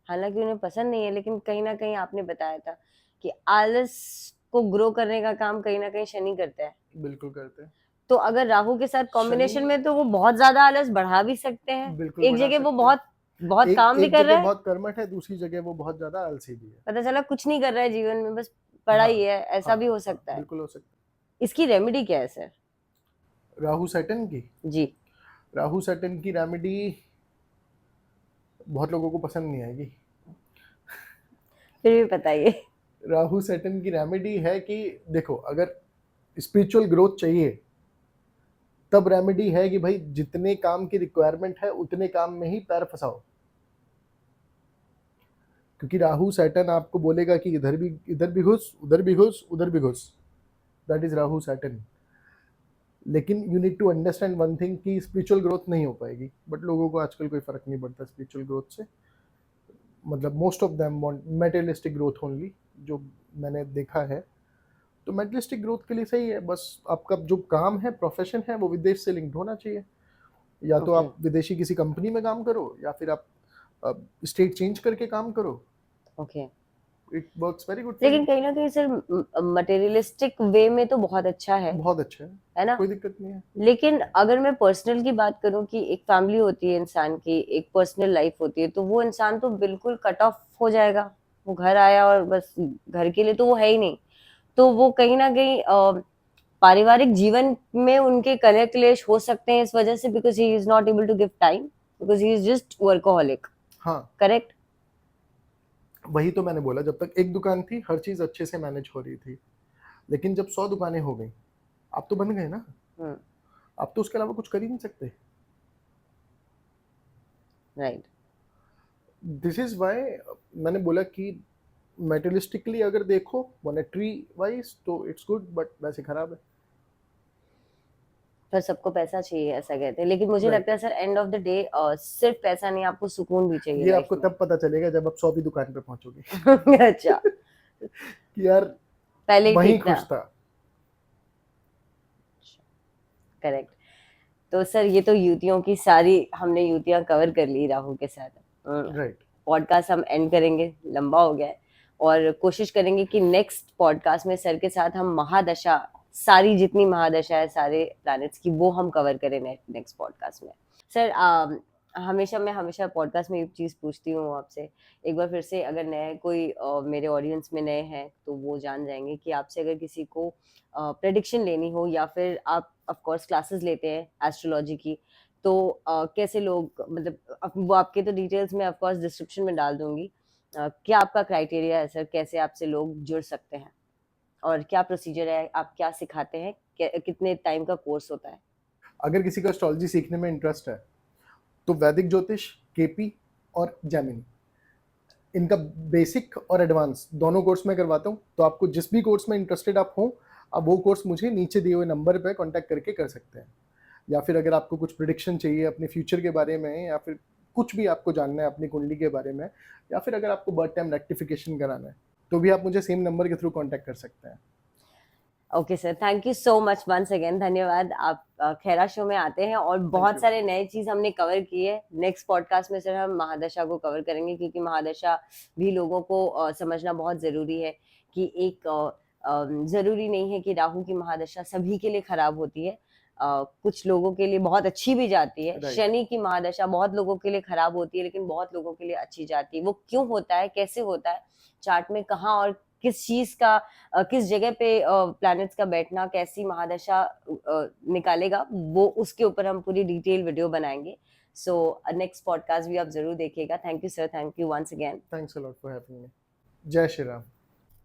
हालांकि उन्हें पसंद नहीं है, लेकिन कहीं ना कहीं आपने बताया था कि आलस को ग्रो करने का काम कहीं ना कहीं शनि करता है। बिल्कुल करते हैं। तो अगर राहु के साथ कॉम्बिनेशन शनि में तो वो बहुत ज्यादा आलस बढ़ा भी सकते हैं। बिल्कुल एक बढ़ा जगह वो सकते हैं। बहुत बहुत एक काम भी एक कर जगह रहा है, बहुत कर्मठ है, दूसरी जगह वो बहुत ज्यादा आलसी भी है। पता चला कुछ नहीं कर रहा है जीवन में, बस पढ़ा हाँ ही है, ऐसा हाँ भी हो हाँ, सकता है। बिल्कुल हो सकता इसकी रेमेडी क्या है सर? है। राहु सैटर्न की, जी। राहु सैटर्न की रेमेडी बहुत लोगों को पसंद नहीं आएगी। फिर भी बताइए। राहु सैटर्न की रेमेडी है कि देखो, अगर स्पिरिचुअल ग्रोथ चाहिए तब रेमेडी है कि भाई जितने काम की रिक्वायरमेंट है उतने काम में ही पैर फंसाओ। क्योंकि राहु सैटर्न आपको बोलेगा कि इधर भी घुस, उधर भी घुस, उधर भी घुस। That is Rahu Saturn. लेकिन you need to understand one thing कि स्पिरिचुअल ग्रोथ नहीं हो पाएगी, बट लोगों को आजकल कोई फर्क नहीं पड़ता स्पिरिचुअल ग्रोथ से। मतलब most of them want materialistic growth only, जो मैंने देखा है। तो मटेरियलिस्टिक ग्रोथ के लिए सही है, बस आपका जो काम है, प्रोफेशन है, वो विदेश से लिंक्ड होना चाहिए। या तो ओके। आप विदेशी किसी कंपनी में काम करो या फिर आप स्टेट चेंज करके काम करो। Okay. It works very good for लेकिन यू। कहीं ना कहीं सर मटेरियलिस्टिक वे में तो बहुत अच्छा बहुत अच्छा है ना? कोई दिक्कत नहीं है। लेकिन अगर मैं पर्सनल की बात करूं कि एक फैमिली होती है इंसान की, एक पर्सनल लाइफ होती है, तो वो इंसान तो बिल्कुल कट ऑफ हो जाएगा। वो घर आया और बस घर के लिए तो वो है ही नहीं। तो वो कहीं ना कहीं पारिवारिक जीवन में उनके कलह क्लेश हो सकते हैं इस वजह से, because he is not able to give time, because he is just workaholic. हाँ, करेक्ट? वही तो मैंने बोला, जब तक एक दुकान थी हर चीज अच्छे से मैनेज हो रही थी। लेकिन जब 100 दुकानें हो गई, आप तो बन गए ना। आप तो उसके अलावा कुछ कर ही नहीं सकते। राइट। दिस इज वाई मैंने बोला कि मेटेरियलिस्टिकली अगर देखो, मॉनेटरी वाइज तो इट्स गुड, बट वैसे खराब है। पर सबको पैसा चाहिए ऐसा कहते हैं, लेकिन मुझे राइट। लगता है sir end of the day सिर्फ पैसा नहीं, आपको सुकून भी चाहिए ये लाइफ आपको में। तब पता चलेगा जब आप 100वीं दुकान पे पहुंचोगे अच्छा। कि यार पहले ही वहीं ठीक था। खुश था। करेक्ट। तो सर ये तो युतियों की सारी हमने युतियां कवर कर ली राहु के साथ। राइट। पॉडकास्ट हम एंड करेंगे, लंबा हो गया है, और कोशिश करेंगे कि नेक्स्ट पॉडकास्ट में सर के साथ हम महादशा, सारी जितनी महादशा है सारे प्लैनेट्स की, वो हम कवर करें नेक्स्ट पॉडकास्ट में। सर हमेशा मैं हमेशा पॉडकास्ट में एक चीज़ पूछती हूँ आपसे, एक बार फिर से अगर नए कोई मेरे ऑडियंस में नए हैं तो वो जान जाएँगे कि आपसे अगर किसी को प्रेडिक्शन लेनी हो या फिर आप ऑफ कोर्स क्लासेस लेते हैं एस्ट्रोलॉजी की, तो कैसे लोग मतलब वो आपके तो डिटेल्स मैं ऑफ कोर्स डिस्क्रिप्शन में डाल दूँगी। क्या आपका क्राइटेरिया है सर, कैसे आपसे लोग जुड़ सकते हैं? और क्या प्रोसीजर है, आप क्या सिखाते हैं? कितने टाइम का कोर्स होता है? अगर किसी को एस्ट्रोलॉजी सीखने में इंटरेस्ट है तो वैदिक ज्योतिष, केपी और जैमिनी, इनका बेसिक और एडवांस दोनों कोर्स मैं करवाता हूँ। तो आपको जिस भी कोर्स में इंटरेस्टेड आप हो, आप वो कोर्स मुझे नीचे दिए हुए नंबर पे कांटेक्ट करके कर सकते हैं। या फिर अगर आपको कुछ प्रिडिक्शन चाहिए अपने फ्यूचर के बारे में, या फिर कुछ भी आपको जानना है अपनी कुंडली के बारे में, या फिर अगर आपको बर्थ टाइम रेक्टिफिकेशन कराना है, तो भी आप मुझे सेम नंबर के थ्रू कांटेक्ट कर सकते हैं। Okay sir, thank you so much once again, धन्यवाद। आप खैरा शो में आते हैं और थैंक बहुत यू। सारे नए चीज हमने कवर की है। नेक्स्ट पॉडकास्ट में सर हम महादशा को कवर करेंगे, क्योंकि महादशा भी लोगों को समझना बहुत जरूरी है कि एक जरूरी नहीं है कि राहु की महादशा सभी के लिए खराब होती है। कुछ लोगों के लिए बहुत अच्छी भी जाती है। राइट। शनि की महादशा बहुत लोगों के लिए खराब होती है, लेकिन बहुत लोगों के लिए अच्छी जाती है। वो क्यों होता है, कैसे होता है, चार्ट में कहाँ और किस चीज का किस जगह पे प्लैनेट्स का बैठना कैसी महादशा निकालेगा, वो उसके ऊपर हम पूरी डिटेल वीडियो बनाएंगे। सो नेक्स्ट पॉडकास्ट भी आप जरूर देखिएगा। Thank you sir, thank you once again. Thanks a lot for having me. जय श्री राम।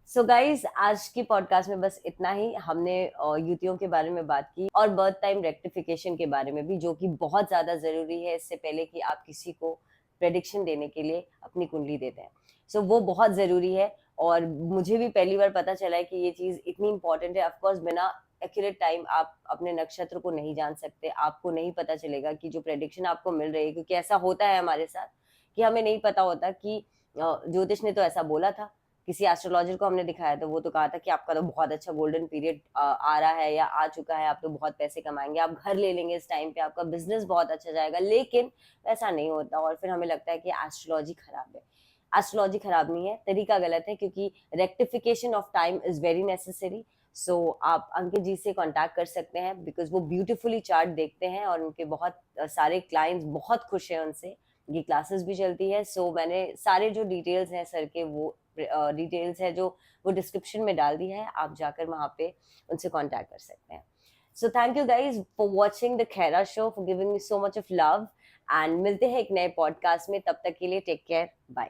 सो गाइज, आज की पॉडकास्ट में बस इतना ही। हमने युतियों के बारे में बात की और बर्थ टाइम रेक्टिफिकेशन के बारे में भी, जो कि बहुत ज्यादा जरूरी है इससे पहले कि आप किसी को प्रेडिक्शन देने के लिए अपनी कुंडली देते हैं। सो वो बहुत जरूरी है और मुझे भी पहली बार पता चला है कि ये चीज इतनी इंपॉर्टेंट है। ऑफकोर्स बिना एक्यूरेट टाइम आप अपने नक्षत्र को नहीं जान सकते, आपको नहीं पता चलेगा कि जो प्रेडिक्शन आपको मिल रही है, क्योंकि ऐसा होता है हमारे साथ कि हमें नहीं पता होता कि ज्योतिष ने तो ऐसा बोला था, किसी एस्ट्रोलॉजर को हमने दिखाया तो वो तो कहा था कि आपका तो बहुत अच्छा गोल्डन पीरियड आ रहा है या आ चुका है, आप तो बहुत पैसे कमाएंगे, आप घर ले लेंगे इस टाइम पे, आपका बिजनेस बहुत अच्छा जाएगा। लेकिन वैसा नहीं होता और फिर हमें लगता है कि एस्ट्रोलॉजी खराब है। एस्ट्रोलॉजी खराब नहीं है, तरीका गलत है, क्योंकि rectification of time is very necessary. So आप अंकित जी से कांटेक्ट कर सकते हैं, बिकॉज वो ब्यूटीफुली चार्ट देखते हैं और उनके बहुत सारे क्लाइंट्स बहुत खुश हैं उनसे। ये क्लासेस भी चलती है। सो मैंने सारे जो डिटेल्स हैं सर के, वो डिटेल्स है जो वो डिस्क्रिप्शन में डाल दिया है, आप जाकर वहां पे उनसे कांटेक्ट कर सकते हैं। So thank you guys for watching the Khaira show, for giving me so much of love, and मिलते हैं एक नए पॉडकास्ट में। तब तक के लिए टेक केयर, बाय।